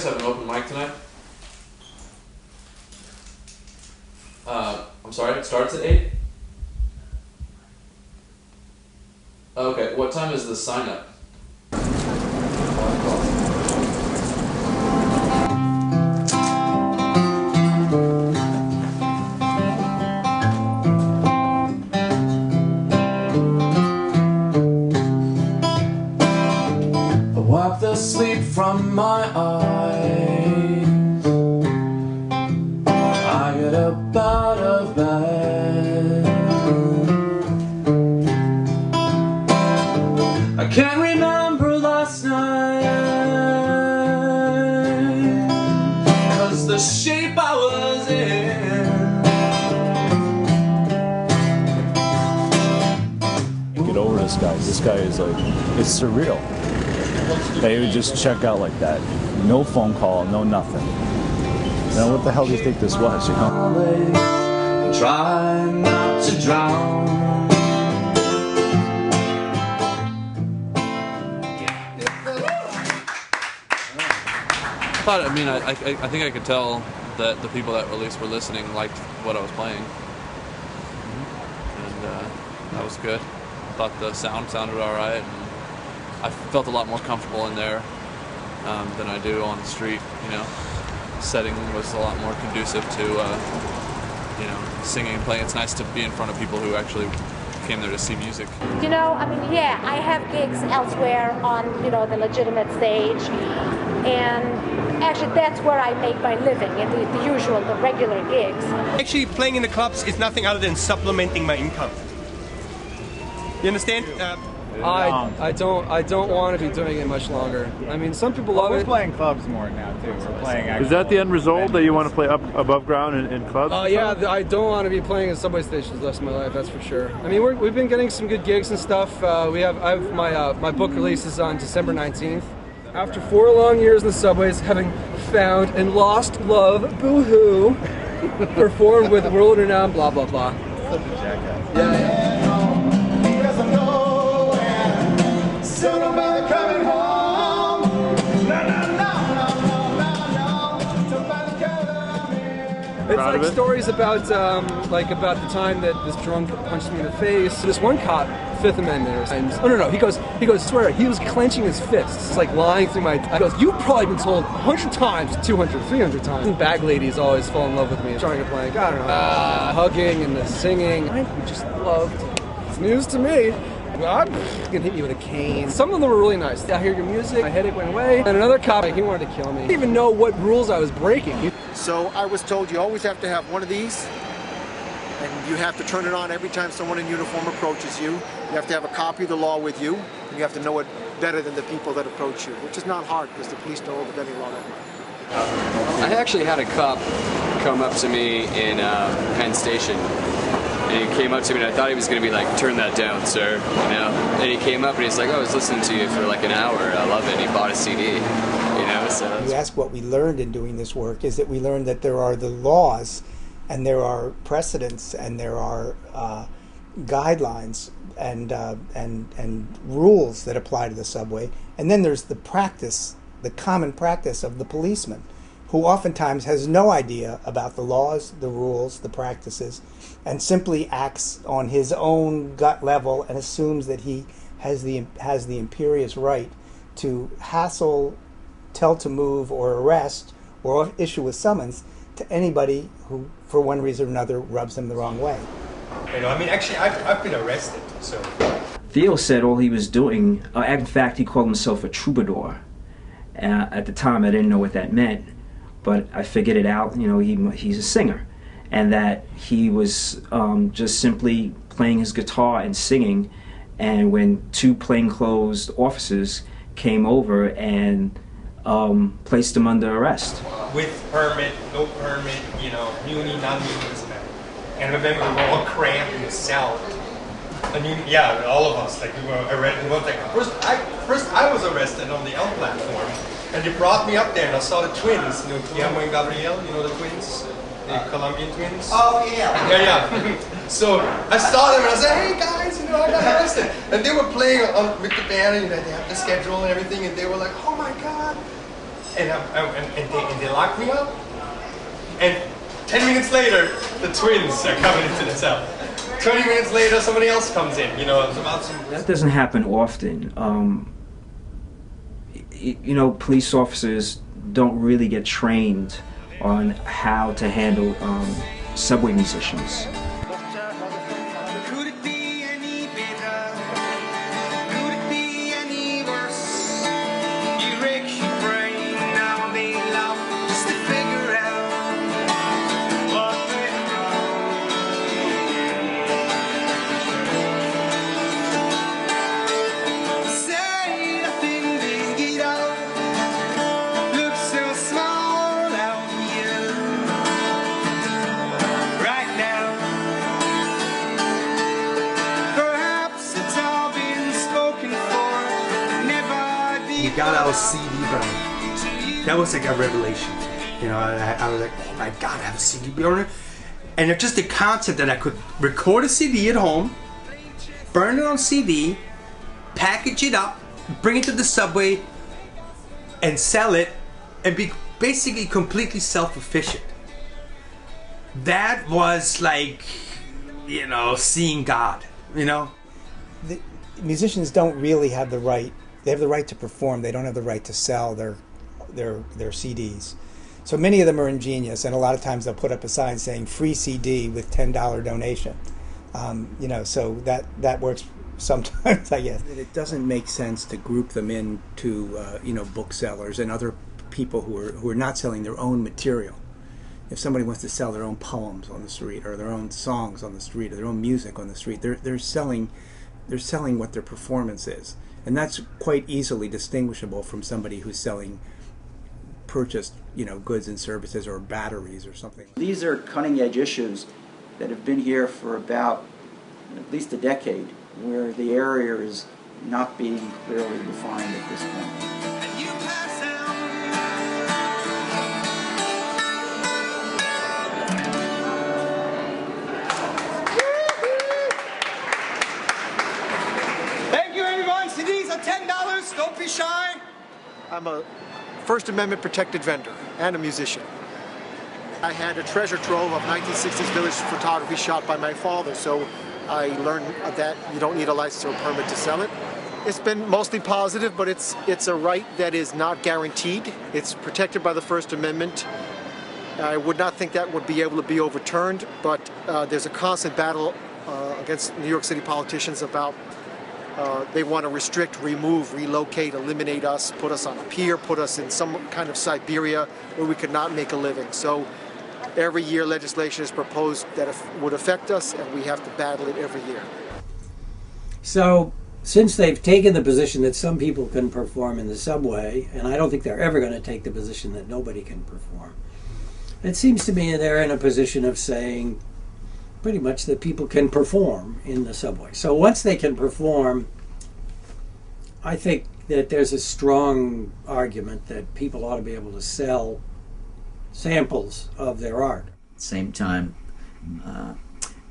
guys have an open mic tonight? I'm sorry, it starts at 8? Okay, what time is the sign up? I wipe the sleep from my eyes. I get up out of bed. I can't remember last night, 'cause the shape I was in. Get over this guy. This guy is like, it's surreal. They would just check out like that. No phone call, no nothing. Now what the hell do you think this was, you know? Try not to drown. I think I could tell that the people that released were listening liked what I was playing, and that was good. I thought the sound sounded all right, and I felt a lot more comfortable in there than I do on the street. You know, setting was a lot more conducive to you know, singing and playing. It's nice to be in front of people who actually came there to see music. You know, I mean, yeah, I have gigs elsewhere on, you know, the legitimate stage, and actually that's where I make my living, in the usual, the regular gigs. Actually, playing in the clubs is nothing other than supplementing my income. You understand? I don't want to be doing it much longer. I mean, some people love it. We're playing clubs more now too. We're playing. Is that the end result, that you want to play up above ground in clubs? Yeah, I don't want to be playing in subway stations the rest of my life. That's for sure. I mean, we've been getting some good gigs and stuff. I have my book releases on December 19th. After 4 long years in the subways, having found and lost love, boo-hoo, performed with world-renowned blah blah blah. Such a jackass. Yeah. It's like stories about about the time that this drunk punched me in the face. This one cop, Fifth Amendment, oh no, he goes, swear, he was clenching his fists. It's like lying through my, he goes, you've probably been told 100 times, 200, 300 times. And bag ladies always fall in love with me, trying to play, I don't know, hugging and the singing. I just loved, it's news to me. I'm gonna hit you with a cane. Some of them were really nice. I hear your music, my headache went away. And another cop, he wanted to kill me. I didn't even know what rules I was breaking. So I was told you always have to have one of these, and you have to turn it on every time someone in uniform approaches you. You have to have a copy of the law with you, and you have to know it better than the people that approach you, which is not hard because the police know the vetting law that much. I actually had a cop come up to me in Penn Station, and he came up to me and I thought he was going to be like, turn that down, sir, you know? And he came up and he's like, oh, I was listening to you for like an hour, I love it, and he bought a CD. You ask what we learned in doing this work is that we learned that there are the laws and there are precedents and there are guidelines and rules that apply to the subway, and then there's the practice, the common practice of the policeman, who oftentimes has no idea about the laws, the rules, the practices, and simply acts on his own gut level and assumes that he has the imperious right to hassle, tell to move, or arrest, or issue a summons to anybody who, for one reason or another, rubs him the wrong way. You know, I mean, actually, I've been arrested, so. Theo said all he was doing, in fact, he called himself a troubadour. At the time, I didn't know what that meant, but I figured it out. You know, he's a singer, and that he was just simply playing his guitar and singing. And when 2 plainclothes officers came over and placed him under arrest. With permit, no permit, you know, muni, non-muni, this and that. And I remember we were all cramped in the cell. I mean, yeah, all of us, like we were arrested. First I was arrested on the L platform, and they brought me up there, and I saw the twins, you know, Guillermo and Gabriel, you know the twins, the Colombian twins. Oh yeah. Yeah. So I saw them, and I said, hey guys, you know, I got arrested, and they were playing with the band, and they had the schedule and everything, and they were like, oh my god. and they lock me up. And 10 minutes later, the twins are coming into the cell. 20 minutes later, somebody else comes in. You know, it's about some. That doesn't happen often. You know, police officers don't really get trained on how to handle subway musicians. Could it be any better? Could it be any worse? You wreck your brain now, they love just to figure out what went wrong. Say nothing big it up. Looks so small out here right now. Perhaps it's all been spoken for. Never be. We got our CD burner. That was like a revelation. You know, I was like, oh my God, I have a CD burner. And it's just the concept that I could record a CD at home, burn it on CD, package it up, bring it to the subway, and sell it, and be basically completely self-efficient. That was like, you know, seeing God, you know? The musicians don't really have the right. They have the right to perform. They don't have the right to sell their CDs. So many of them are ingenious, and a lot of times they'll put up a sign saying "free CD with $10 donation." You know, so that works sometimes, I guess. It doesn't make sense to group them into you know, booksellers and other people who are not selling their own material. If somebody wants to sell their own poems on the street, or their own songs on the street, or their own music on the street, they're selling what their performance is, and that's quite easily distinguishable from somebody who's selling purchased, you know, goods and services or batteries or something. These are cutting-edge issues that have been here for about at least a decade, where the area is not being clearly defined at this point. Thank you, everyone. CDs are $10. Don't be shy. I'm a First Amendment protected vendor and a musician. I had a treasure trove of 1960s village photography shot by my father, so I learned that you don't need a license or a permit to sell it. It's been mostly positive, but it's a right that is not guaranteed. It's protected by the First Amendment. I would not think that would be able to be overturned, but there's a constant battle against New York City politicians about they want to restrict, remove, relocate, eliminate us, put us on a pier, put us in some kind of Siberia where we could not make a living. So every year legislation is proposed that would affect us, and we have to battle it every year. So since they've taken the position that some people can perform in the subway, and I don't think they're ever going to take the position that nobody can perform, it seems to me they're in a position of saying pretty much that people can perform in the subway. So once they can perform, I think that there's a strong argument that people ought to be able to sell samples of their art. Same time,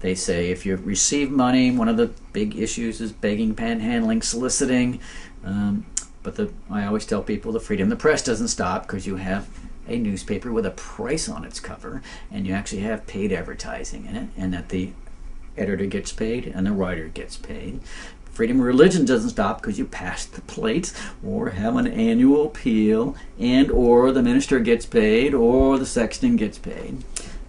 they say if you receive money, one of the big issues is begging, panhandling, soliciting. But I always tell people the freedom of the press doesn't stop, because you have a newspaper with a price on its cover, and you actually have paid advertising in it, and that the editor gets paid and the writer gets paid. Freedom of religion doesn't stop because you pass the plates or have an annual appeal, and or the minister gets paid or the sexton gets paid.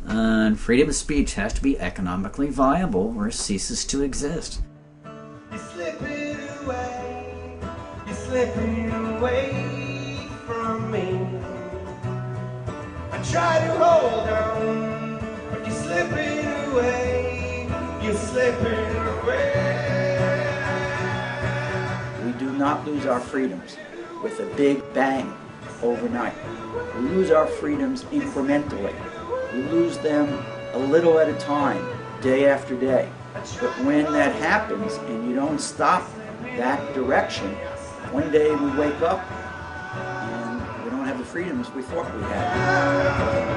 And freedom of speech has to be economically viable or it ceases to exist. You're slipping away. You're slipping away from me. I try to hold on, but you're slipping away. You're slipping away. We do not lose our freedoms with a big bang overnight. We lose our freedoms incrementally. We lose them a little at a time, day after day. But when that happens and you don't stop that direction, one day we wake up and we don't have the freedoms we thought we had.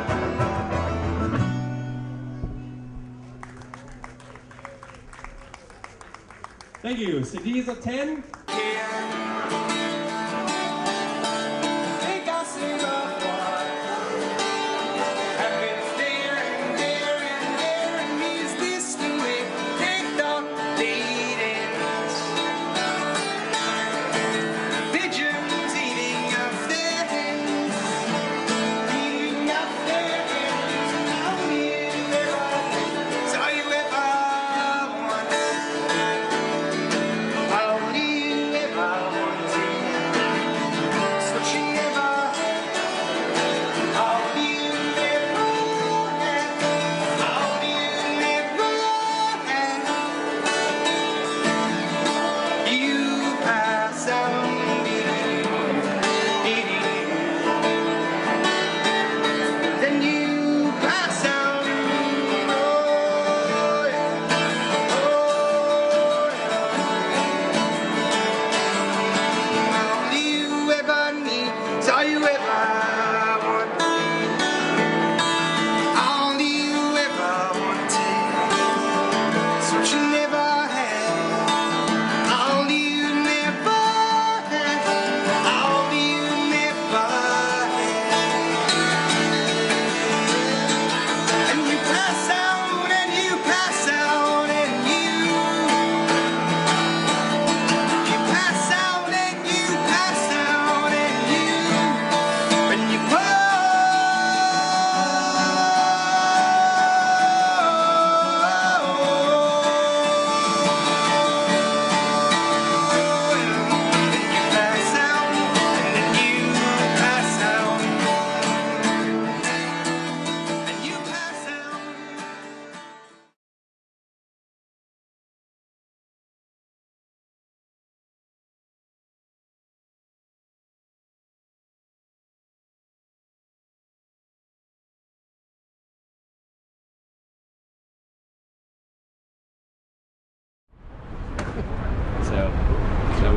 Thank you. CDs of 10. Think I'll sing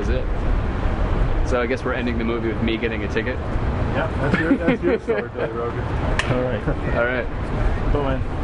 was it. So I guess we're ending the movie with me getting a ticket. Yeah, that's your story, Billy Rogan. All right. All right. Go in.